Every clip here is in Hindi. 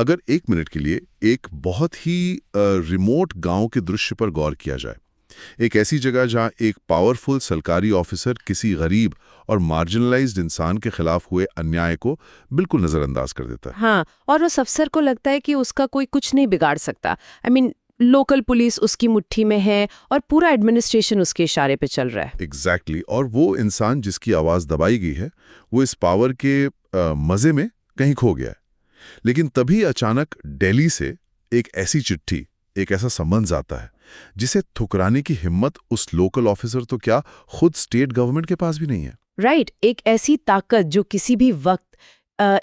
अगर 1 मिनट के लिए एक बहुत ही रिमोट गांव के दृश्य पर गौर किया जाए, एक ऐसी जगह जहां एक पावरफुल सरकारी ऑफिसर किसी गरीब और मार्जिनलाइज्ड इंसान के खिलाफ हुए अन्याय को बिल्कुल नजरअंदाज कर देता है। हाँ, और उस अफसर को लगता है कि उसका कोई कुछ नहीं बिगाड़ सकता। लोकल पुलिस उसकी मुट्ठी में है और पूरा एडमिनिस्ट्रेशन उसके इशारे पे चल रहा है। एग्जैक्टली और वो इंसान जिसकी आवाज दबाई गई है, वो इस पावर के मजे में कहीं खो गया है। लेकिन तभी अचानक दिल्ली से एक ऐसी चिट्ठी, एक ऐसा समन्स आता है जिसे ठुकराने की हिम्मत उस लोकल ऑफिसर तो क्या, खुद स्टेट गवर्नमेंट के पास भी नहीं है। राइट, एक ऐसी ताकत जो किसी भी वक्त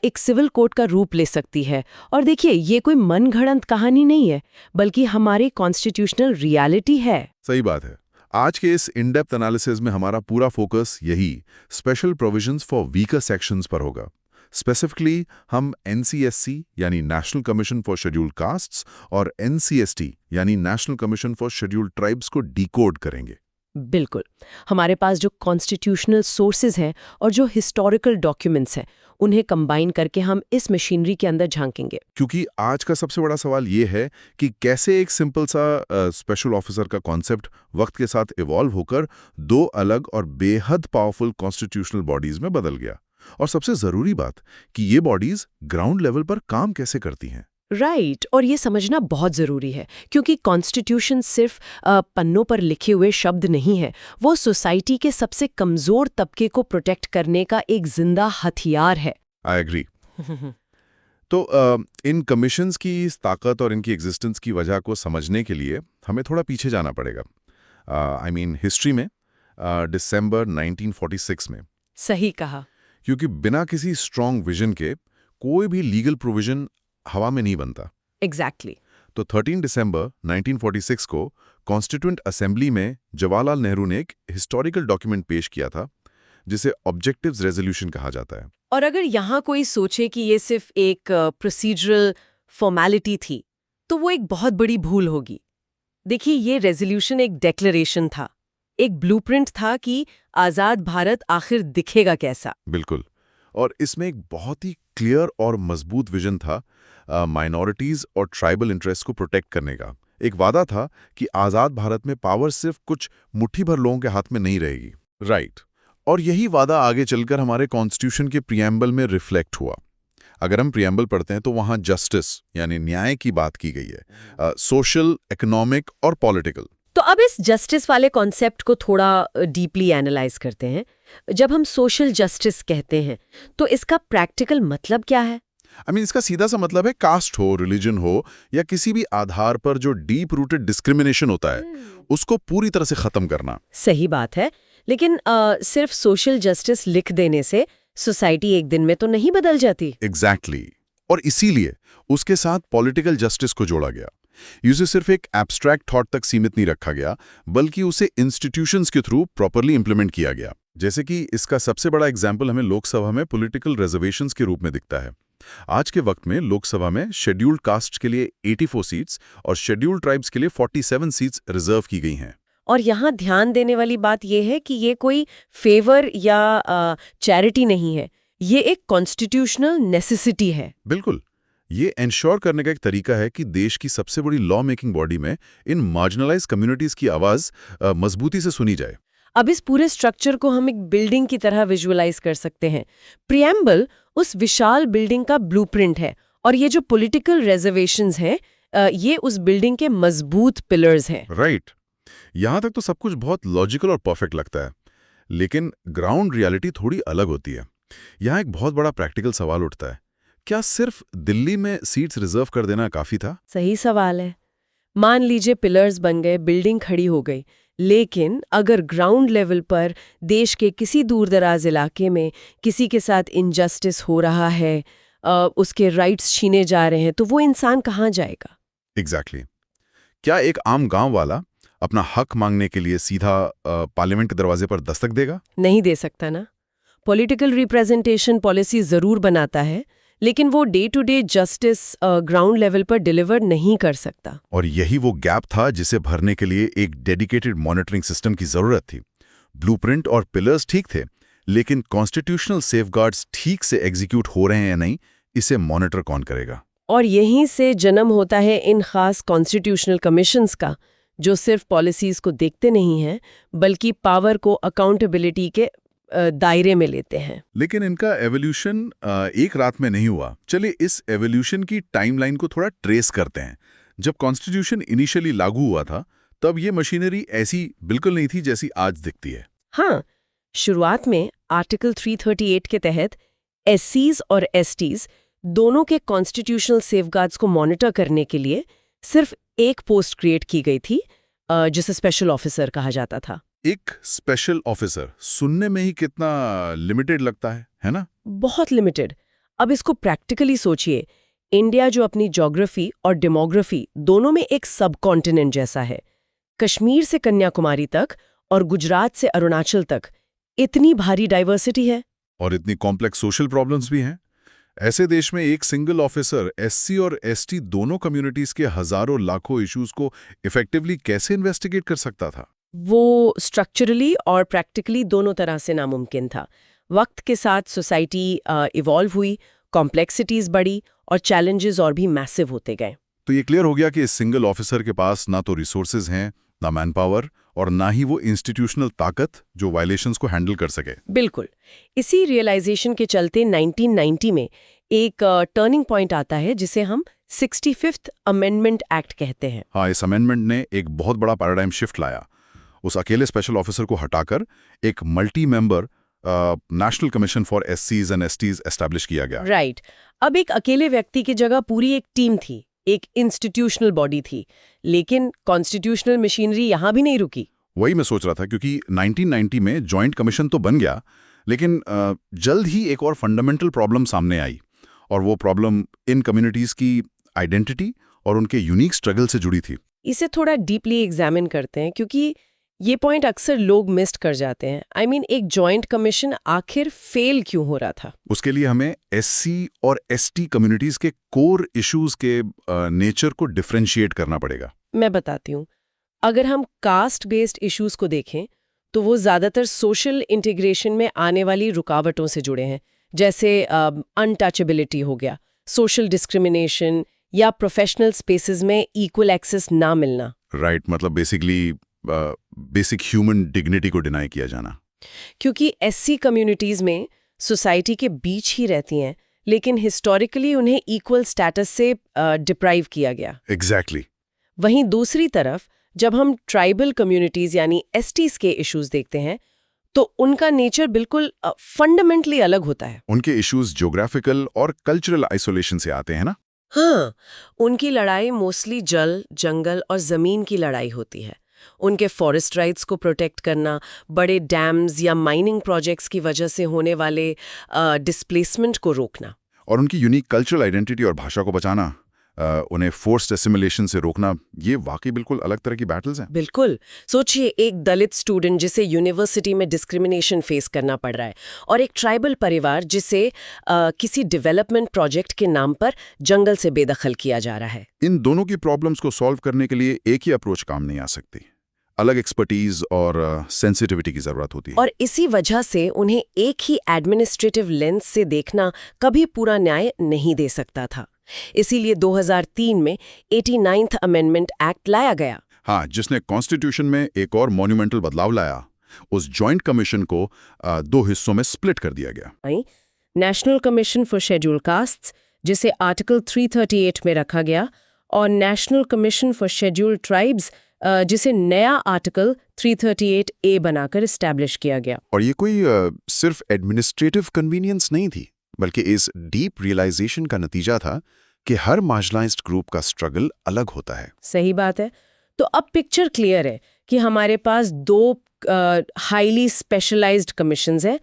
एक सिविल कोर्ट का रूप ले सकती है। और देखिए, ये कोई मनगढ़ंत कहानी नहीं है, बल्कि हमारी कॉन्स्टिट्यूशनल रियलिटी है। सही बात है। आज के इस इन डेप्थ एनालिसिस में हमारा पूरा फोकस यही special provisions for weaker sections पर होगा। स्पेसिफिकली हम एनसीएससी यानी national commission for scheduled castes और एनसीएसटी यानी national commission for scheduled tribes को डिकोड करेंगे। बिल्कुल, हमारे पास जो कॉन्स्टिट्यूशनल सोर्सेज हैं और जो हिस्टोरिकल डॉक्यूमेंट्स हैं, उन्हें कंबाइन करके हम इस मशीनरी के अंदर झांकेंगे। क्योंकि आज का सबसे बड़ा सवाल ये है कि कैसे एक सिंपल सा स्पेशल ऑफिसर का कॉन्सेप्ट वक्त के साथ इवॉल्व होकर दो अलग और बेहद पावरफुल कॉन्स्टिट्यूशनल बॉडीज में बदल गया, और सबसे जरूरी बात कि ये बॉडीज ग्राउंड लेवल पर काम कैसे करती हैं। राइट, और ये समझना बहुत जरूरी है, क्योंकि कॉन्स्टिट्यूशन सिर्फ पन्नों पर लिखे हुए शब्द नहीं है। वो सोसाइटी के सबसे कमजोर तबके को प्रोटेक्ट करने का एक जिंदा हथियार है। I agree. तो इन कमीशंस की इस ताकत और इनकी एग्जिस्टेंस की वजह को समझने के लिए हमें थोड़ा पीछे जाना पड़ेगा। हिस्ट्री में दिसंबर 1946 में। सही कहा। क्योंकि बिना किसी स्ट्रॉन्ग विजन के कोई भी लीगल प्रोविजन हवा में नहीं बनता। एग्जैक्टली। तो 13 दिसंबर 1946 को कॉन्स्टिट्यूएंट असेंबली में जवाहरलाल नेहरू ने एक हिस्टोरिकल डॉक्यूमेंट पेश किया था, जिसे ऑब्जेक्टिव्स रेजोल्यूशन कहा जाता है। और अगर यहाँ कोई सोचे कि ये सिर्फ एक प्रोसीजरल फॉर्मेलिटी थी, तो वो एक बहुत बड़ी भूल होगी। देखिए, ये रेजोल्यूशन एक डेक्लेरेशन था, एक ब्लूप्रिंट था कि आजाद भारत आखिर दिखेगा कैसा। बिल्कुल, और इसमें एक बहुत ही क्लियर और मजबूत विजन था माइनॉरिटीज और ट्राइबल इंटरेस्ट को प्रोटेक्ट करने का। एक वादा था कि आजाद भारत में पावर सिर्फ कुछ मुट्ठी भर लोगों के हाथ में नहीं रहेगी। राइट, और यही वादा आगे चलकर हमारे कॉन्स्टिट्यूशन के प्रियम्बल में रिफ्लेक्ट हुआ। अगर हम प्रियम्बल पढ़ते हैं तो वहां जस्टिस यानी न्याय की बात की गई है, सोशल, इकोनॉमिक और पॉलिटिकल। तो अब इस जस्टिस वाले कॉन्सेप्ट को थोड़ा डीपली एनालाइज करते हैं। जब हम सोशल जस्टिस कहते हैं, तो इसका प्रैक्टिकल मतलब क्या है? इसका सीधा सा मतलब है कास्ट हो, रिलीजन हो या किसी भी आधार पर जो डीप रूटेड डिस्क्रिमिनेशन होता है, उसको पूरी तरह से खत्म करना। सही बात है, लेकिन सिर्फ सोशल जस्टिस लिख देने से सोसाइटी एक दिन में तो नहीं बदल जाती। एग्जैक्टली। और इसीलिए उसके साथ पॉलिटिकल जस्टिस को जोड़ा गया। इसे सिर्फ एक एब्स्ट्रैक्ट थॉट तक सीमित नहीं रखा गया, बल्कि उसे इंस्टीट्यूशंस के थ्रू प्रॉपरली इंप्लीमेंट किया गया। जैसे कि इसका सबसे बड़ा एग्जाम्पल हमें लोकसभा में पॉलिटिकल रिजर्वेशंस के रूप में दिखता है। आज के वक्त में लोकसभा में शेड्यूल्ड कास्ट के लिए 84 सीट्स और शेड्यूल्ड ट्राइब्स के लिए 47 सीट्स रिजर्व की गई हैं। और यहाँ ध्यान देने वाली बात यह है कि ये कोई फेवर या चैरिटी नहीं है, ये एक कॉन्स्टिट्यूशनल नेसेसिटी है। बिल्कुल, ये इंश्योर करने का एक तरीका है कि देश की सबसे बड़ी लॉ मेकिंग बॉडी में इन मार्जिनलाइज कम्युनिटीज की आवाज मजबूती से सुनी जाए। अब इस पूरे स्ट्रक्चर को हम एक बिल्डिंग की तरह विजुअलाइज कर सकते हैं। प्रियम्बल उस विशाल बिल्डिंग का ब्लूप्रिंट है, और ये जो पॉलिटिकल रिजर्वेशंस हैं, ये उस बिल्डिंग के मजबूत पिलर्स हैं। राइट, यहां तक तो सब कुछ बहुत लॉजिकल और परफेक्ट लगता है, लेकिन ग्राउंड रियलिटी थोड़ी अलग होती है। यहाँ एक बहुत बड़ा प्रैक्टिकल सवाल उठता है, क्या सिर्फ दिल्ली में सीट्स रिजर्व कर देना काफी था? सही सवाल है। मान लीजिए पिलर्स बन गए, बिल्डिंग खड़ी हो गई, लेकिन अगर ग्राउंड लेवल पर देश के किसी दूरदराज इलाके में किसी के साथ इनजस्टिस हो रहा है, उसके राइट्स छीने जा रहे हैं, तो वो इंसान कहाँ जाएगा? एग्जैक्टली। क्या एक आम गांव वाला अपना हक मांगने के लिए सीधा पार्लियामेंट के दरवाजे पर दस्तक देगा? नहीं दे सकता ना। पॉलिटिकल रिप्रेजेंटेशन पॉलिसी जरूर बनाता है, लेकिन वो day to day justice ground level पर डिलीवर नहीं कर सकता। और यही वो गैप था जिसे भरने के लिए एक डेडिकेटेड मॉनिटरिंग सिस्टम की जरूरत थी। ब्लूप्रिंट और पिलर्स ठीक थे, लेकिन कॉन्स्टिट्यूशनल सेफगार्ड्स ठीक से एग्जीक्यूट हो रहे हैं या नहीं, इसे मॉनिटर कौन करेगा? और यहीं से जन्म होता है इन खास कॉन्स्टिट्यूशनल कमीशंस का, जो सिर्फ पॉलिसीज को देखते नहीं हैं बल्कि पावर को अकाउंटेबिलिटी के दायरे में लेते हैं। लेकिन इनका एवोल्यूशन एक रात में नहीं हुआ। चलिए इस एवोल्यूशन की टाइमलाइन को थोड़ा ट्रेस करते हैं। जब कॉन्स्टिट्यूशन इनिशियली लागू हुआ था तब ये मशीनरी ऐसी बिल्कुल नहीं थी जैसी आज दिखती है। हाँ, शुरुआत में आर्टिकल 338 के तहत एससीज और एसटीज दोनों के कॉन्स्टिट्यूशनल सेफगार्ड्स को मॉनिटर करने के लिए सिर्फ एक पोस्ट क्रिएट की गई थी, जिसे स्पेशल ऑफिसर कहा जाता था। एक स्पेशल ऑफिसर सुनने में ही कितना लिमिटेड लगता है ना? बहुत लिमिटेड। अब इसको प्रैक्टिकली सोचिए, इंडिया जो अपनी ज्योग्राफी और डेमोग्राफी दोनों में एक सब कॉन्टिनेंट जैसा है, कश्मीर से कन्याकुमारी तक और गुजरात से अरुणाचल तक इतनी भारी डाइवर्सिटी है और इतनी कॉम्प्लेक्स सोशल प्रॉब्लम्स भी हैं। ऐसे देश में एक सिंगल ऑफिसर एससी और एसटी दोनों कम्युनिटीज के हजारों लाखों इश्यूज को इफेक्टिवली कैसे इन्वेस्टिगेट कर सकता था? वो स्ट्रक्चरली और प्रैक्टिकली दोनों तरह से नामुमकिन था। वक्त के साथ सोसाइटी इवॉल्व हुई, कॉम्प्लेक्सिटीज बढ़ी और चैलेंजेस और भी मैसिव होते गए। तो ये क्लियर हो गया कि इस सिंगल ऑफिसर के पास ना तो रिसोर्सेज हैं, ना मैन पावर और ना ही वो इंस्टीट्यूशनल ताकत जो वायलेशंस को हैंडल कर सके। बिल्कुल। इसी रियलाइजेशन के चलते 1990 में एक टर्निंग पॉइंट आता है जिसे हम 65th अमेंडमेंट एक्ट कहते हैं। हाँ, इस अमेंडमेंट ने एक बहुत बड़ा पैराडाइम शिफ्ट लाया। उस अकेले स्पेशल ऑफिसर को हटाकर एक multi member national commission for एससीज एंड एसटीज एस्टैब्लिश किया गया। राइट। अब एक अकेले व्यक्ति की जगह पूरी एक टीम थी, एक इंस्टीट्यूशनल बॉडी थी। लेकिन कॉन्स्टिट्यूशनल मशीनरी यहां भी नहीं रुकी। वही मैं सोच रहा था, क्योंकि 1990 में जॉइंट कमीशन तो बन गया, लेकिन जल्द ही एक और फंडामेंटल प्रॉब्लम सामने आई, और वो प्रॉब्लम इन कम्युनिटीज की आइडेंटिटी और उनके यूनिक स्ट्रगल से जुड़ी थी। इसे थोड़ा डीपली एग्जामिन करते हैं, क्योंकि ये पॉइंट अक्सर लोग मिस कर जाते हैं। I mean, एक जॉइंट कमीशन आखिर फेल क्यों हो रहा था? उसके लिए हमें एससी और एसटी कम्युनिटीज के कोर इश्यूज के नेचर को डिफरेंशिएट करना पड़ेगा। मैं बताती हूँ। अगर हम कास्ट बेस्ड इश्यूज को देखें तो वो ज्यादातर सोशल इंटीग्रेशन में आने वाली रुकावटों से जुड़े हैं, जैसे अनटचेबिलिटी हो गया, सोशल डिस्क्रिमिनेशन या प्रोफेशनल स्पेसेस में इक्वल एक्सेस ना मिलना। राइट, मतलब बेसिकली बेसिक ह्यूमन डिग्निटी को डिनाई किया जाना। क्योंकि एससी कम्युनिटीज में सोसाइटी के बीच ही रहती हैं, लेकिन हिस्टोरिकली उन्हें इक्वल स्टेटस से डिप्राइव किया गया। एग्जैक्टली। वहीं दूसरी तरफ जब हम ट्राइबल कम्युनिटीज यानी एसटीज के इश्यूज देखते हैं तो उनका नेचर बिल्कुल फंडामेंटली अलग होता है। उनके इश्यूज ज्योग्राफिकल और कल्चरल आइसोलेशन से आते हैं ना? हाँ, उनकी लड़ाई मोस्टली जल, जंगल और जमीन की लड़ाई होती है। उनके फॉरेस्ट राइट्स को प्रोटेक्ट करना, बड़े डैम्स या माइनिंग प्रोजेक्ट्स की वजह से होने वाले डिस्प्लेसमेंट को रोकना, और उनकी यूनिक कल्चरल आइडेंटिटी और भाषा को बचाना, उन्हें फोर्स्ड एसिमिलेशन से रोकना, ये वाकई बिल्कुल अलग तरह की बैटल्स हैं। बिल्कुल। सोचिए, एक दलित स्टूडेंट जिसे यूनिवर्सिटी में डिस्क्रिमिनेशन फेस करना पड़ रहा है, और एक ट्राइबल परिवार जिसे किसी डेवलपमेंट प्रोजेक्ट के नाम पर जंगल से बेदखल किया जा रहा है। इन दोनों की प्रॉब्लम्स को सॉल्व करने के लिए एक ही अप्रोच काम नहीं आ सकती। अलग एक्सपर्टीज और सेंसिटिविटी की जरूरत होती है। और इसी वजह से उन्हें एक ही एडमिनिस्ट्रेटिव लेंस से देखना कभी पूरा न्याय नहीं दे सकता था। इसीलिए 2003 में 89th अमेंडमेंट एक्ट लाया गया। हाँ, जिसने कॉन्स्टिट्यूशन में एक और मॉन्यूमेंटल बदलाव लाया। उस जॉइंट कमीशन को दो हिस्सों में स्प्लिट कर दिया गया। National commission for scheduled castes, जिसे आर्टिकल 338 में रखा गया, और national commission for scheduled tribes, जिसे नया आर्टिकल 338A बनाकर एस्टैब्लिश किया गया। और ये कोई सिर्फ एडमिनिस्ट्रेटिव कन्वीनियंस नहीं थी, बल्कि इस डीप रियलाइजेशन का नतीजा था कि हर मार्जिनलाइज्ड ग्रुप का स्ट्रगल अलग होता है। सही बात है। तो अब पिक्चर क्लियर है कि हमारे पास दो हाईली स्पेशलाइज्ड कमीशंस हैं,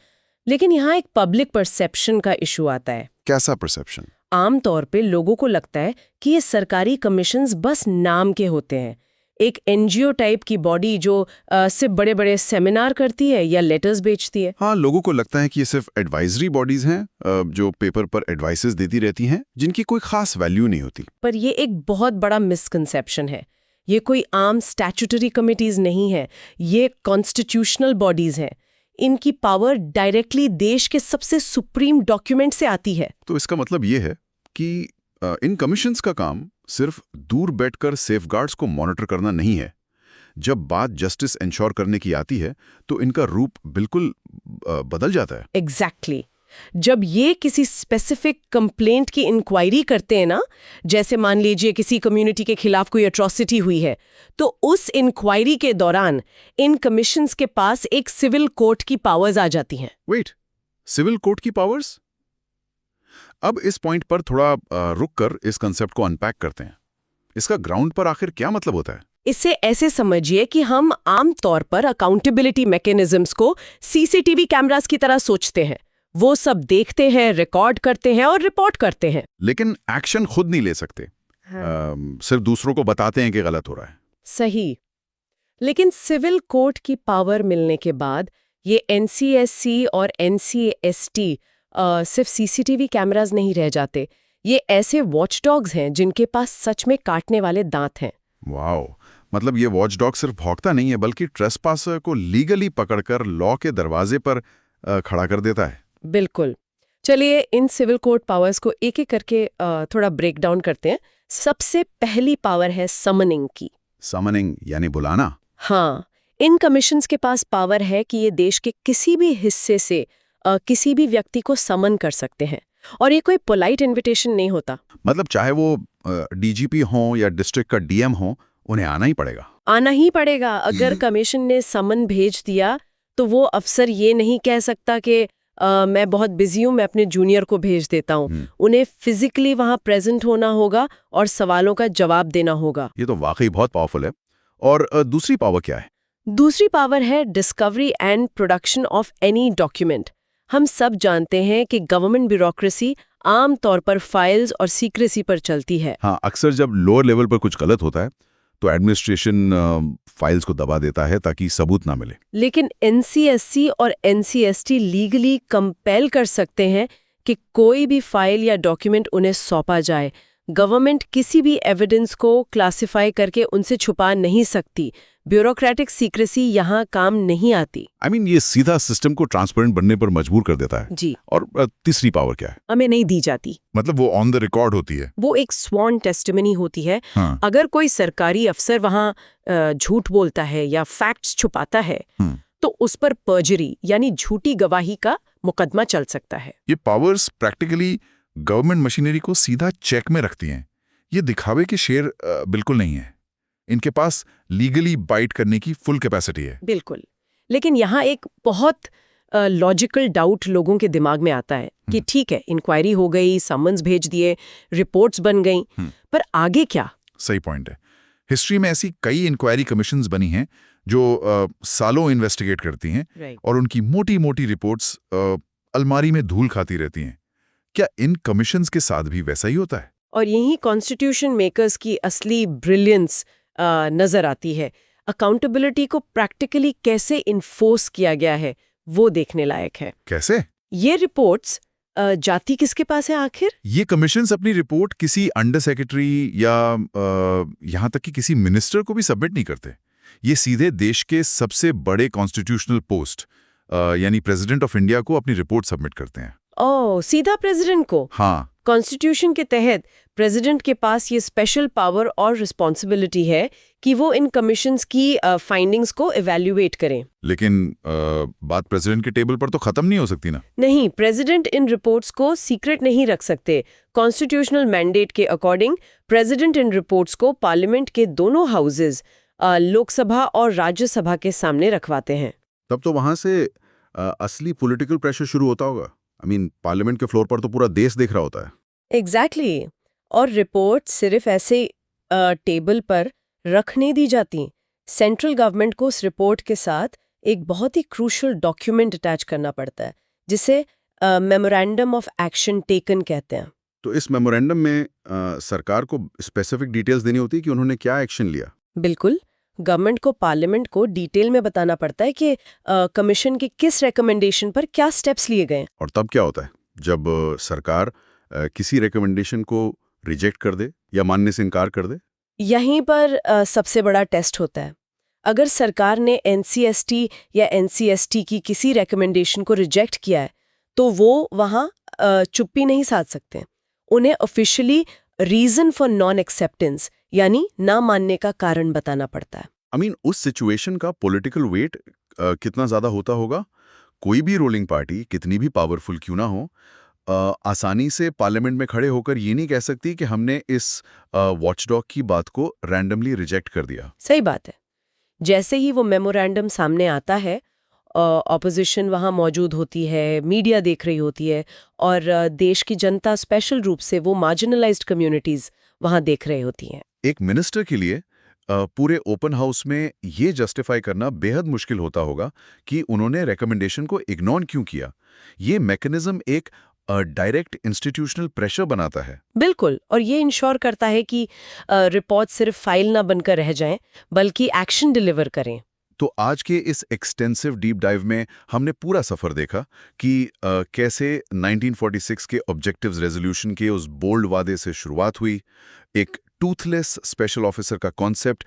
लेकिन यहाँ एक पब्लिक परसेप्शन का इशू आता है। कैसा परसेप्शन? आमतौर पे लोगों को लगता है कि ये सरकारी कमीशंस बस नाम के होते हैं, एक एनजीओ टाइप की बॉडी जो सिर्फ बड़े बड़े सेमिनार करती है या लेटर्स बेचती है। हाँ, लोगों को लगता है कि ये सिर्फ एडवाइजरी बॉडीज हैं जो पेपर पर एडवाइसेस देती रहती हैं, जिनकी कोई खास वैल्यू नहीं होती। पर ये एक बहुत बड़ा मिसकंसेप्शन है। ये कोई आम स्टैट्यूटरी कमिटीज नहीं है, ये कॉन्स्टिट्यूशनल बॉडीज हैं। इनकी पावर डायरेक्टली देश के सबसे सुप्रीम डॉक्यूमेंट से आती है। तो इसका मतलब ये है कि इन कमीशंस का काम सिर्फ दूर बैठकर सेफगार्ड्स को मॉनिटर करना नहीं है। जब बात जस्टिस इंश्योर करने की आती है तो इनका रूप बिल्कुल बदल जाता है। एग्जैक्टली जब ये किसी स्पेसिफिक कंप्लेंट की इंक्वायरी करते हैं ना, जैसे मान लीजिए किसी कम्युनिटी के खिलाफ कोई एट्रॉसिटी हुई है, तो उस इंक्वायरी के दौरान इन कमीशंस के पास एक सिविल कोर्ट की पावर्स आ जाती हैं। वेट, सिविल कोर्ट की पावर्स? अब इस पॉइंट पर थोड़ा रुककर इस कंसेप्ट को अनपैक करते हैं। इसका ग्राउंड पर आखिर क्या मतलब होता है? इससे ऐसे समझिए कि हम आम तौर पर अकाउंटेबिलिटी मैकेनिज्म्स को सीसीटीवी कैमरास की तरह सोचते हैं। वो सब देखते हैं, रिकॉर्ड करते हैं और रिपोर्ट करते हैं, लेकिन एक्शन खुद नहीं ले सकते। सिर्फ दूसरों को बताते हैं कि गलत हो रहा है। सही। लेकिन सिविल कोर्ट की पावर मिलने के बाद ये एनसीएससी और एनसीएसटी सिर्फ सीसीटीवी कैमरास नहीं रह जाते। ये ऐसे वॉचडॉग्स हैं जिनके पास सच में काटने वाले दांत हैं। वाओ, मतलब ये वॉचडॉग सिर्फ भौंकता नहीं है बल्कि ट्रेसपासर को लीगली पकड़कर लॉ के दरवाजे पर खड़ा कर देता है। बिल्कुल। चलिए इन सिविल कोर्ट पावर्स को एक एक करके थोड़ा ब्रेक डाउन करते हैं। सबसे पहली पावर है समनिंग की। समनिंग यानी बुलाना? हाँ, इन कमीशंस के पास पावर है कि ये देश के किसी भी हिस्से से किसी भी व्यक्ति को समन कर सकते हैं, और ये कोई पोलाइट इनविटेशन नहीं होता। मतलब चाहे वो डीजीपी हो या डिस्ट्रिक्ट का डीएम हो, उन्हें आना ही पड़ेगा। आना ही पड़ेगा। अगर कमीशन ने समन भेज दिया तो वो अफसर ये नहीं कह सकता कि मैं बहुत बिजी हूं, मैं अपने जूनियर को भेज देता हूं। उन्हें फिजिकली वहां प्रेजेंट होना होगा और सवालों का जवाब देना होगा। ये तो वाकई बहुत पावरफुल है। और दूसरी पावर क्या है? दूसरी पावर है discovery and production of any document. हम सब जानते हैं कि गवर्नमेंट ब्यूरोक्रेसी आम तौर पर फाइल्स और सीक्रेसी पर चलती है। हाँ, अक्सर जब लोअर लेवल पर कुछ गलत होता है तो एडमिनिस्ट्रेशन फाइल्स को दबा देता है ताकि सबूत ना मिले। लेकिन एनसीएससी और एनसीएसटी लीगली कंपेल कर सकते हैं कि कोई भी फाइल या डॉक्यूमेंट उन्हें सौंपा जाए। गवर्नमेंट किसी भी एविडेंस को क्लासिफाई करके उनसे छुपा नहीं सकती। ब्यूरोक्रेटिक सीक्रेसी यहाँ काम नहीं आती। ये सीधा सिस्टम को ट्रांसपेरेंट बनने पर मजबूर कर देता है। जी। और तीसरी पावर क्या है? हमें नहीं दी जाती। मतलब वो ऑन द रिकॉर्ड होती है। वो एक स्वॉन टेस्टिमनी होती है। हाँ। अगर कोई सरकारी अफसर वहाँ झूठ बोलता है या फैक्ट्स छुपाता है तो उस पर पर्जरी यानी झूठी गवाही का मुकदमा चल सकता है। ये पावर्स प्रैक्टिकली गवर्नमेंट मशीनरी को सीधा चेक में रखती हैं। ये दिखावे के शेर बिल्कुल नहीं है। इनके पास लीगली बाइट करने की फुल कैपेसिटी है। बिल्कुल। लेकिन यहाँ एक बहुत लॉजिकल डाउट लोगों के दिमाग में आता है कि ठीक है, इंक्वायरी हो गई, समन्स भेज दिए, रिपोर्ट्स बन गई, पर आगे क्या? सही पॉइंट है। हिस्ट्री में ऐसी कई इंक्वायरी कमीशंस बनी हैं जो सालों इन्वेस्टिगेट करती हैं और उनकी मोटी मोटी रिपोर्ट्स अलमारी में धूल खाती रहती हैं। क्या इन कमीशंस के साथ भी वैसा ही होता है? और यही कॉन्स्टिट्यूशन मेकर्स की असली ब्रिलियंस नजर आती है। अकाउंटेबिलिटी को प्रैक्टिकली कैसे इन्फोर्स किया गया है वो देखने लायक है। कैसे? ये रिपोर्ट्स जाती किसके पास है आखिर? ये कमीशंस अपनी रिपोर्ट किसी अंडर सेक्रेटरी या यहाँ तक कि किसी मिनिस्टर को भी सबमिट नहीं करते। ये सीधे देश के सबसे बड़े कॉन्स्टिट्यूशनल पोस्ट यानी प्रेसिडेंट ऑफ इंडिया को अपनी रिपोर्ट सबमिट करते हैं। ओह, सीधा प्रेसिडेंट को? हाँ। कॉन्स्टिट्यूशन के तहत प्रेसिडेंट के पास ये स्पेशल पावर और रिस्पॉन्सिबिलिटी है कि वो इन कमीशंस की फाइंडिंग्स को इवैल्यूएट करें। लेकिन बात प्रेसिडेंट के टेबल पर तो खत्म नहीं हो सकती ना? नहीं, प्रेसिडेंट इन रिपोर्ट्स को सीक्रेट नहीं रख सकते। कॉन्स्टिट्यूशनल मैंडेट के अकॉर्डिंग प्रेसिडेंट इन रिपोर्ट्स को पार्लियामेंट के दोनों हाउसेज, लोकसभा और राज्यसभा के सामने रखवाते हैं। तब तो वहां से असली पॉलिटिकल प्रेशर शुरू होता होगा। पार्लियामेंट के फ्लोर पर तो पूरा देश देख रहा होता है। एग्जैक्टली। और रिपोर्ट सिर्फ ऐसे टेबल पर रख नहीं दी जाती। सेंट्रल गवर्नमेंट को उस रिपोर्ट के साथ एक बहुत ही क्रूशल डॉक्यूमेंट अटैच करना पड़ता है, जिसे मेमोरेंडम ऑफ एक्शन टेकन कहते हैं। तो इस मेमोरेंडम में सरकार को स्पेसिफिक डिटेल्स देनी होती है कि उन्होंने क्या एक्शन लिया। बिल्कुल। गवर्नमेंट को पार्लियामेंट को डिटेल में बताना पड़ता है कि कमीशन के किस रिकमेंडेशन पर क्या स्टेप्स लिए गए। और तब क्या होता है जब सरकार किसी रिकमेंडेशन को रिजेक्ट कर दे या मानने से इनकार कर दे? यहीं पर सबसे बड़ा टेस्ट होता है। अगर सरकार ने एनसीएसटी या एनसीएसटी की किसी रिकमेंडेशन को रिजेक्ट किया है तो वो वहाँ चुप्पी नहीं साध सकते। उन्हें officially reason for non acceptance यानी ना मानने का कारण बताना पड़ता है। उस सिचुएशन का पॉलिटिकल वेट कितना ज्यादा होता होगा। कोई भी रूलिंग पार्टी कितनी भी पावरफुल क्यों ना हो, आसानी से पार्लियामेंट में खड़े होकर ये नहीं कह सकती कि हमने इस वॉचडॉग की बात को रैंडमली रिजेक्ट कर दिया। सही बात है। जैसे ही वो मेमोरेंडम सामने आता है, ऑपोजिशन वहाँ मौजूद होती है, मीडिया देख रही होती है, और देश की जनता, स्पेशल रूप से वो मार्जिनलाइज्ड कम्युनिटीज वहाँ देख रही होती हैं। एक मिनिस्टर के लिए पूरे ओपन हाउस में ये जस्टिफाई करना बेहद मुश्किल होता होगा कि उन्होंने रिकमेंडेशन को इग्नोर क्यों किया। ये मैकेनिज्म एक डायरेक्ट इंस्टीट्यूशनल प्रेशर बनाता है। बिल्कुल, और ये इंश्योर करता है कि रिपोर्ट सिर्फ फाइल ना बनकर रह जाएं, बल्कि एक्शन डिलीवर करें। तो आज के इस एक्सटेंसिव डीप डाइव में हमने पूरा सफर देखा कि कैसे 1946 के ऑब्जेक्टिव्स रेजोल्यूशन के उस बोल्ड वादे से शुरुआत हुई, एक टूथलेस स्पेशल ऑफिसर का कॉन्सेप्ट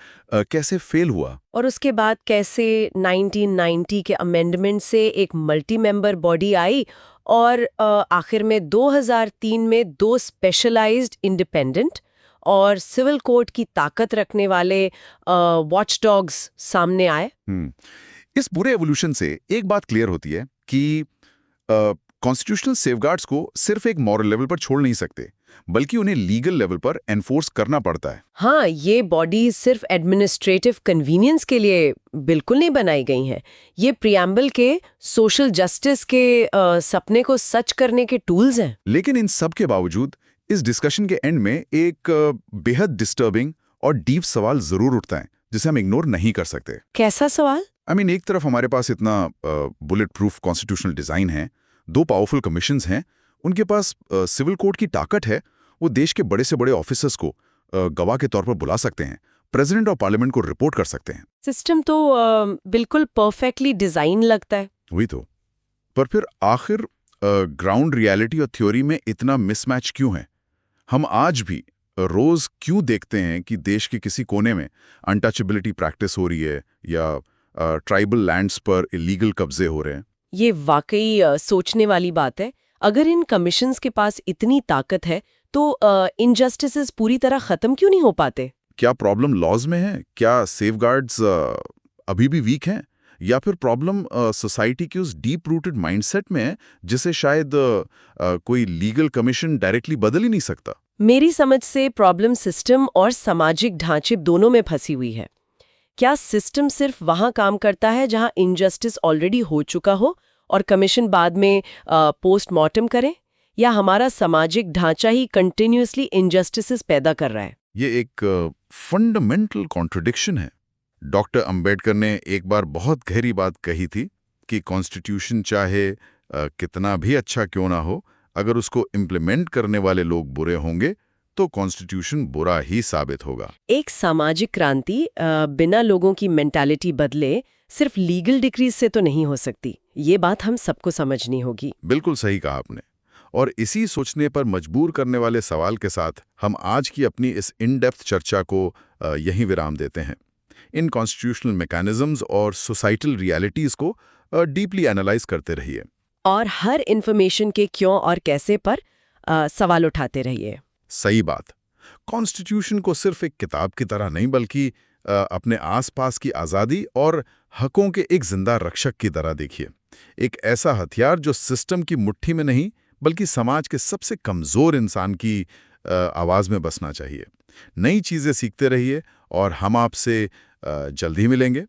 कैसे फेल हुआ, और उसके बाद कैसे 1990 के अमेंडमेंट से एक मल्टी मेंबर बॉडी आई, और आखिर में 2003 में 2 स्पेशलाइज्ड इंडिपेंडेंट और सिविल कोर्ट की ताकत रखने वाले वॉचडॉग्स सामने आए। इस पूरे एवोल्यूशन से एक बात क्लियर होती है कि कॉन्स्टिट्यूशनल सेफगार्ड्स को सिर्फ एक मॉरल लेवल पर छोड़ नहीं सकते, बल्कि उन्हें लीगल लेवल पर एनफोर्स करना पड़ता है। हाँ, ये बॉडीज सिर्फ एडमिनिस्ट्रेटिव कन्वीनियंस के लिए बिल्कुल नहीं बनाई गई हैं। ये प्रियम्बल के सोशल जस्टिस के सपने को सच करने के टूल्स हैं। लेकिन इन सब के बावजूद इस डिस्कशन के एंड में एक बेहद डिस्टर्बिंग और डीप सवाल जरूर उठता है, जिसे हम इग्नोर नहीं कर सकते। कैसा सवाल? एक तरफ हमारे पास इतना बुलेट प्रूफ कॉन्स्टिट्यूशनल डिजाइन है, 2 पावरफुल कमीशंस हैं, उनके पास सिविल कोर्ट की ताकत है, वो देश के बड़े से बड़े ऑफिसर्स को गवाह के तौर पर बुला सकते हैं, प्रेसिडेंट और पार्लियामेंट को रिपोर्ट कर सकते हैं। सिस्टम तो बिल्कुल परफेक्टली डिजाइन लगता है। वही तो। पर फिर आखिर ग्राउंड रियलिटी और थ्योरी में इतना मिसमैच क्यों है? हम आज भी रोज क्यों देखते हैं कि देश के किसी कोने में अनटचेबिलिटी प्रैक्टिस हो रही है या ट्राइबल लैंड्स पर इलीगल कब्जे हो रहे हैं? ये वाकई सोचने वाली बात है। अगर इन कमीशंस के पास इतनी ताकत है, तो इनजस्टिसेस पूरी तरह खत्म क्यों नहीं हो पाते? क्या प्रॉब्लम लॉज में है? क्या सेफगार्ड्स अभी भी वीक हैं? या फिर प्रॉब्लम सोसाइटी की उस डीप रूटेड माइंडसेट में है, जिसे शायद कोई लीगल कमीशन डायरेक्टली बदल ही नहीं सकता? मेरी समझ से प्रॉब्लम सिस्टम और सामाजिक ढांचे दोनों में फंसी हुई है। क्या सिस्टम सिर्फ वहां काम करता है जहां इनजस्टिस ऑलरेडी हो चुका हो और कमीशन बाद में पोस्टमार्टम करे, या हमारा सामाजिक ढांचा ही कंटिन्यूअसली इनजस्टिसेस पैदा कर रहा है? ये एक फंडामेंटल कॉन्ट्रडिक्शन है। डॉक्टर अंबेडकर ने एक बार बहुत गहरी बात कही थी कि कॉन्स्टिट्यूशन चाहे कितना भी अच्छा क्यों ना हो, अगर उसको इम्प्लीमेंट करने वाले लोग बुरे होंगे तो कॉन्स्टिट्यूशन बुरा ही साबित होगा। एक सामाजिक क्रांति बिना लोगों की मेंटालिटी बदले सिर्फ लीगल डिक्रीज से तो नहीं हो सकती। ये बात हम सबको समझनी होगी। बिल्कुल सही कहा आपने। और इसी सोचने पर मजबूर करने वाले सवाल के साथ हम आज की अपनी इस इन डेप्थ चर्चा को यहीं विराम देते हैं। इन कॉन्स्टिट्यूशनल मैकेनिज्म्स और सोसाइटल रियलिटीज को डीपली एनालाइज करते रहिए, और हर इन्फॉर्मेशन के क्यों और कैसे पर सवाल उठाते रहिए। सही बात। कॉन्स्टिट्यूशन को सिर्फ एक किताब की तरह नहीं, बल्कि अपने आसपास की आज़ादी और हकों के एक जिंदा रक्षक की तरह देखिए। एक ऐसा हथियार जो सिस्टम की मुट्ठी में नहीं, बल्कि समाज के सबसे कमज़ोर इंसान की आवाज़ में बसना चाहिए। नई चीज़ें सीखते रहिए और हम आपसे जल्दी ही मिलेंगे।